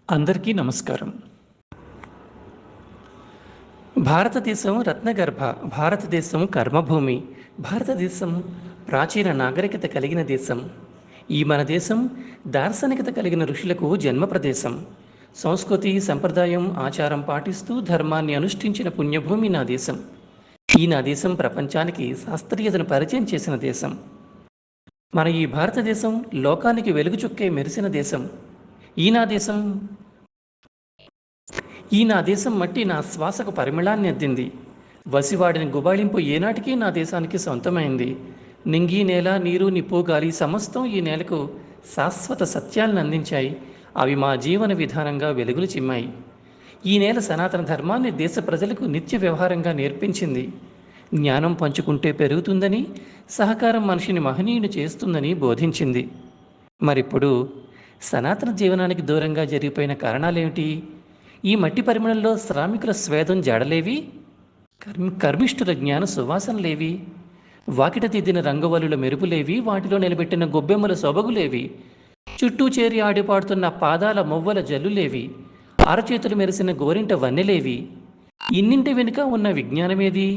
అందరికీ నమస్కారం. భారతదేశం రత్నగర్భ, భారతదేశం కర్మభూమి, భారతదేశం ప్రాచీన నాగరికత కలిగిన దేశం. ఈ మన దేశం దార్శనికత కలిగిన ఋషులకు జన్మ ప్రదేశం. సంస్కృతి, సంప్రదాయం, ఆచారం పాటిస్తూ ధర్మాన్ని అనుష్ఠించిన పుణ్యభూమి నా దేశం. ఈ నా దేశం ప్రపంచానికి శాస్త్రీయతను పరిచయం చేసిన దేశం. మన ఈ భారతదేశం లోకానికి వెలుగు చుక్కే మెరిసిన దేశం. ఈ నా దేశం మట్టి నా శ్వాసకు పరిమళాన్ని అద్దింది. వసివాడిన గుబాళింపు ఏనాటికి నా దేశానికి సొంతమైంది. నింగి, నేల, నీరు, నిప్పు, గాలి సమస్తం ఈ నేలకు శాశ్వత సత్యాలను అందించాయి. అవి మా జీవన విధానంగా వెలుగులు చిమ్మాయి. ఈ నేల సనాతన ధర్మాన్ని దేశ ప్రజలకు నిత్య వ్యవహారంగా నేర్పించింది. జ్ఞానం పంచుకుంటే పెరుగుతుందని, సహకారం మనిషిని మహనీయుని చేస్తుందని బోధించింది. మరిప్పుడు సనాతన జీవనానికి దూరంగా జరిగిపోయిన కారణాలేమిటి? ఈ మట్టి పరిమళంలో శ్రామికుల స్వేదం జాడలేవి? కర్మిష్ఠుల జ్ఞాన సువాసనలేవి? వాకిట దిద్దిన రంగవల్లుల మెరుపులేవి? వాటిలో నిలబెట్టిన గొబ్బెమ్మల సొబగులేవి? చుట్టూ చేరి ఆడిపాడుతున్న పాదాల మొవ్వల జల్లులేవి? అరచేతులు మెరిసిన గోరింట వన్నెలేవి? ఇన్నింటి వెనుక ఉన్న విజ్ఞానమేది?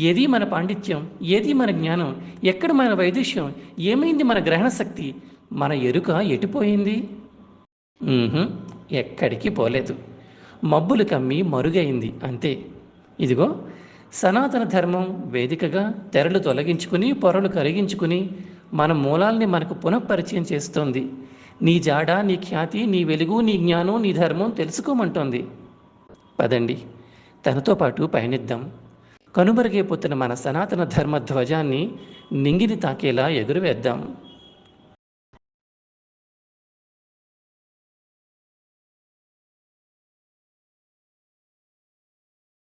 ఏది మన పాండిత్యం? ఏది మన జ్ఞానం? ఎక్కడ మన వైదుష్యం? ఏమైంది మన గ్రహణ శక్తి? మన ఎరుక ఎటుపోయింది? ఎక్కడికి పోలేదు. మబ్బులు కమ్మి మరుగైంది అంతే. ఇదిగో సనాతన ధర్మం వేదికగా తెరలు తొలగించుకుని, పొరలు కరిగించుకుని మన మూలాల్ని మనకు పునఃపరిచయం చేస్తోంది. నీ జాడ, నీ ఖ్యాతి, నీ వెలుగు, నీ జ్ఞానం, నీ ధర్మం తెలుసుకోమంటోంది. పదండి, తనతో పాటు పయనిద్దాం. కనుమరుగైపోతున్న మన సనాతన ధర్మ ధ్వజాన్ని నింగిని తాకేలా ఎగురవేద్దాం.